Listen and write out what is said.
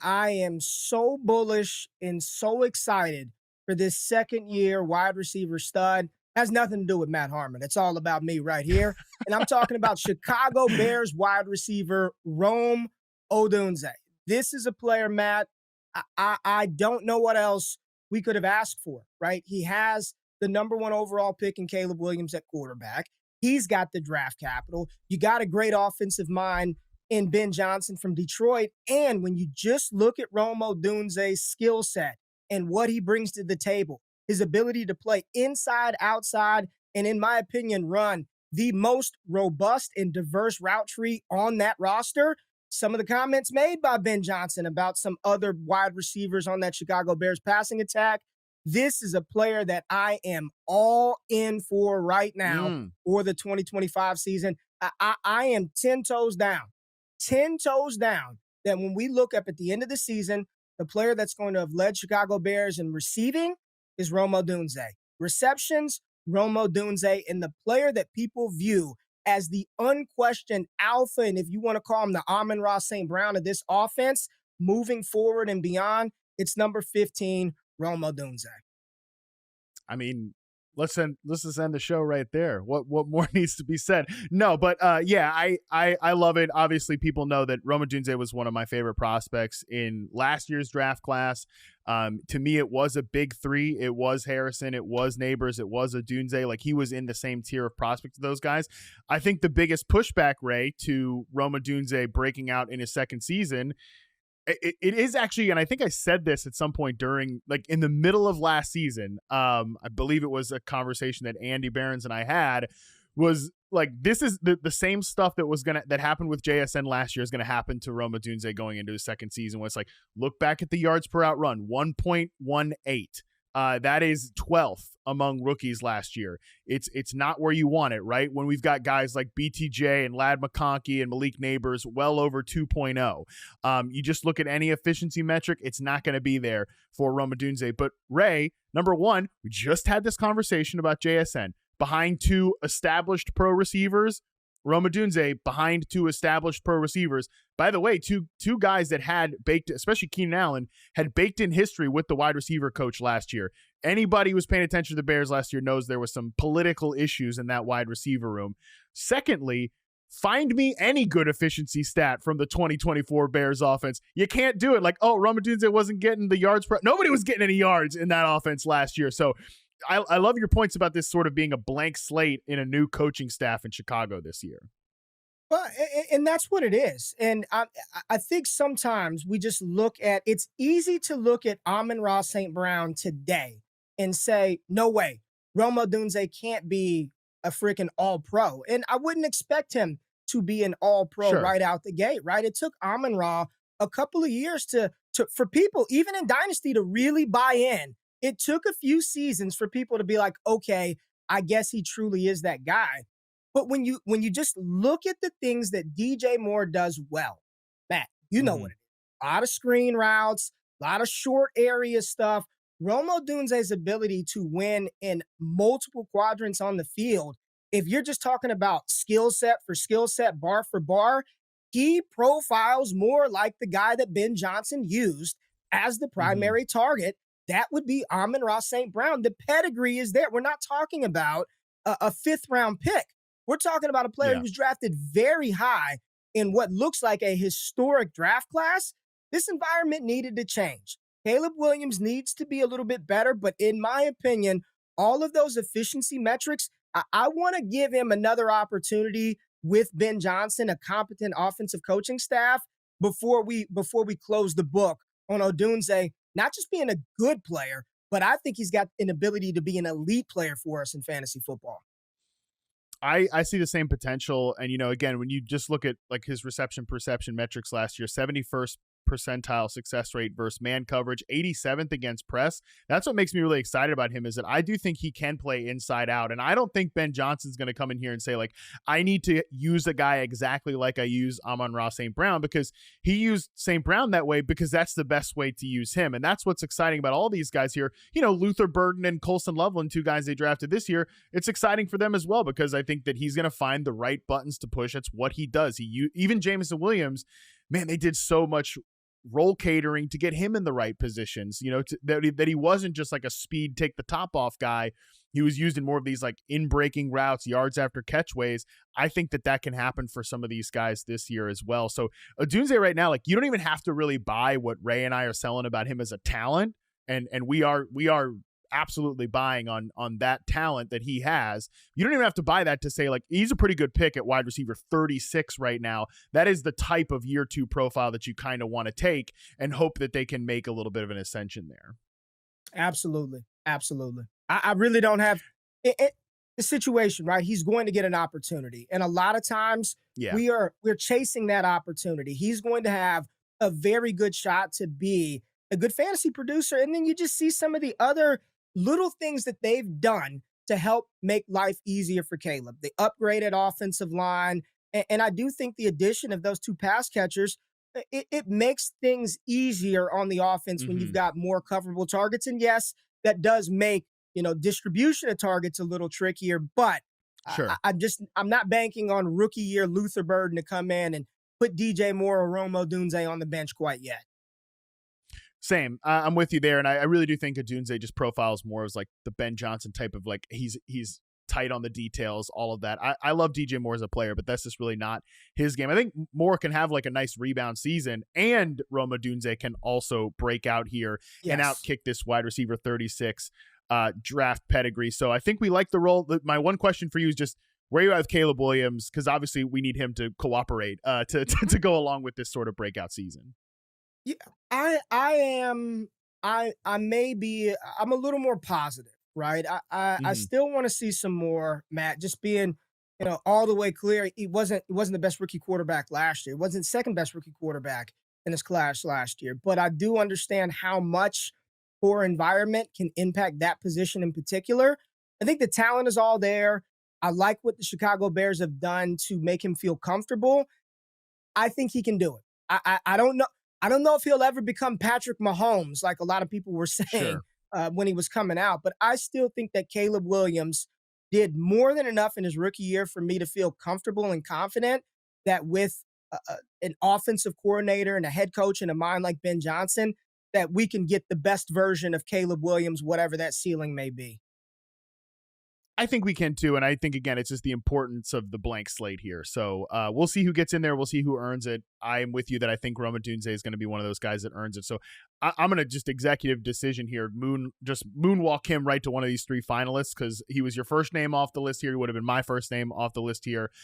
I am so bullish and so excited for this second year wide receiver stud. Has nothing to do with Matt Harmon. It's all about me right here. And I'm talking about Chicago Bears wide receiver Rome Odunze. This is a player, Matt. I don't know what else we could have asked for, right? He has the number one overall pick in Caleb Williams at quarterback. He's got the draft capital. You got a great offensive mind in Ben Johnson from Detroit. And when you just look at Rome Odunze's skill set and what he brings to the table, his ability to play inside, outside, and in my opinion, run the most robust and diverse route tree on that roster. Some of the comments made by Ben Johnson about some other wide receivers on that Chicago Bears passing attack. This is a player that I am all in for right now for the 2025 season. I am 10 toes down that when we look up at the end of the season, the player that's going to have led Chicago Bears in receiving is Rome Odunze. Receptions, Rome Odunze, and the player that people view as the unquestioned alpha, and if you want to call him the Amon-Ra St. Brown of this offense, moving forward and beyond, it's number 15, Rome Odunze. I mean, let's just end the show right there. What more needs to be said? No, but yeah, I love it. Obviously, people know that Rome Odunze was one of my favorite prospects in last year's draft class. To me, it was a big three. It was Harrison, it was Neighbors, it was Odunze. Like, he was in the same tier of prospects of those guys. I think the biggest pushback, Ray, to Rome Odunze breaking out in his second season, it is actually, and I think I said this at some point during, like, in the middle of last season, I believe it was a conversation that Andy Behrens and I had, was like, this is the same stuff that happened with JSN last year is going to happen to Rome Odunze going into his second season, where it's like, look back at the yards per out run, 1.18. That is 12th among rookies last year. It's not where you want it, right? When we've got guys like BTJ and Ladd McConkey and Malik Neighbors well over 2.0. You just look at any efficiency metric, it's not going to be there for Rome Odunze. But Ray, number one, we just had this conversation about JSN. Behind two established pro receivers, Rome Odunze behind two established pro receivers. By the way, two guys that had baked, especially Keenan Allen, had baked in history with the wide receiver coach last year. Anybody who was paying attention to the Bears last year knows there was some political issues in that wide receiver room. Secondly, find me any good efficiency stat from the 2024 Bears offense. You can't do it. Like, oh, Rome Odunze wasn't getting the yards. Nobody was getting any yards in that offense last year. So I love your points about this sort of being a blank slate in a new coaching staff in Chicago this year. Well, and that's what it is. And I think sometimes we just look at, it's easy to look at Amon-Ra St. Brown today and say, no way, Rome Odunze can't be a freaking all-pro. And I wouldn't expect him to be an all-pro right out the gate, right? It took Amon-Ra a couple of years for people, even in Dynasty, to really buy in. It took a few seasons for people to be like, okay, I guess he truly is that guy. But when you just look at the things that DJ Moore does well, Matt, you know what it is. A lot of screen routes, a lot of short area stuff. Rome Odunze's ability to win in multiple quadrants on the field, if you're just talking about skill set for skill set, bar for bar, he profiles more like the guy that Ben Johnson used as the primary target. That would be Amon-Ra St. Brown. The pedigree is there. We're not talking about a fifth-round pick. We're talking about a player who was drafted very high in what looks like a historic draft class. This environment needed to change. Caleb Williams needs to be a little bit better, but in my opinion, all of those efficiency metrics, I want to give him another opportunity with Ben Johnson, a competent offensive coaching staff, before we close the book on Odunze, not just being a good player, but I think he's got an ability to be an elite player for us in fantasy football. I see the same potential. And, again, when you just look at like his reception perception metrics last year, 71st percentile success rate versus man coverage, 87th against press. That's what makes me really excited about him, is that I do think he can play inside out. And I don't think Ben Johnson's going to come in here and say, like, I need to use a guy exactly like I use Amon-Ra St. Brown, because he used St. Brown that way because that's the best way to use him. And that's what's exciting about all these guys here. Luther Burden and Colson Loveland, two guys they drafted this year. It's exciting for them as well, because I think that he's going to find the right buttons to push. That's what he does. Even Jameson Williams, man, they did so much role catering to get him in the right positions, that he wasn't just like a speed, take the top off guy. He was used in more of these like in breaking routes, yards after catchways. I think that can happen for some of these guys this year as well. So Odunze right now, like you don't even have to really buy what Ray and I are selling about him as a talent. And we are absolutely buying on that talent that he has. You don't even have to buy that to say like he's a pretty good pick at wide receiver 36 right now. That is the type of year 2 profile that you kind of want to take and hope that they can make a little bit of an ascension there. Absolutely. I really don't have the situation, right? He's going to get an opportunity. And a lot of times we're chasing that opportunity. He's going to have a very good shot to be a good fantasy producer. And then you just see some of the other little things that they've done to help make life easier for Caleb. The upgraded offensive line. And I do think the addition of those 2 pass catchers, it makes things easier on the offense when you've got more coverable targets. And yes, that does make, distribution of targets a little trickier, but sure. I'm not banking on rookie year Luther Burden to come in and put DJ Moore or Rome Odunze on the bench quite yet. Same. I'm with you there. And I really do think Odunze just profiles more as like the Ben Johnson type of like, he's tight on the details, all of that. I love DJ Moore as a player, but that's just really not his game. I think Moore can have like a nice rebound season, and Rome Odunze can also break out here and outkick this wide receiver 36 draft pedigree. So I think we like the role. My one question for you is just where you have Caleb Williams, because obviously we need him to cooperate to go along with this sort of breakout season. Yeah, I'm a little more positive, right? I still want to see some more, Matt, just being, all the way clear. He wasn't the best rookie quarterback last year. He wasn't second best rookie quarterback in his class last year, but I do understand how much poor environment can impact that position in particular. I think the talent is all there. I like what the Chicago Bears have done to make him feel comfortable. I think he can do it. I don't know. I don't know if he'll ever become Patrick Mahomes, like a lot of people were saying when he was coming out, but I still think that Caleb Williams did more than enough in his rookie year for me to feel comfortable and confident that with an offensive coordinator and a head coach and a mind like Ben Johnson, that we can get the best version of Caleb Williams, whatever that ceiling may be. I think we can too. And I think, again, it's just the importance of the blank slate here. So we'll see who gets in there. We'll see who earns it. I am with you that I think Rome Odunze is going to be one of those guys that earns it. So I'm going to just executive decision here, moonwalk him right to one of these 3 finalists, because he was your first name off the list here. He would have been my first name off the list here.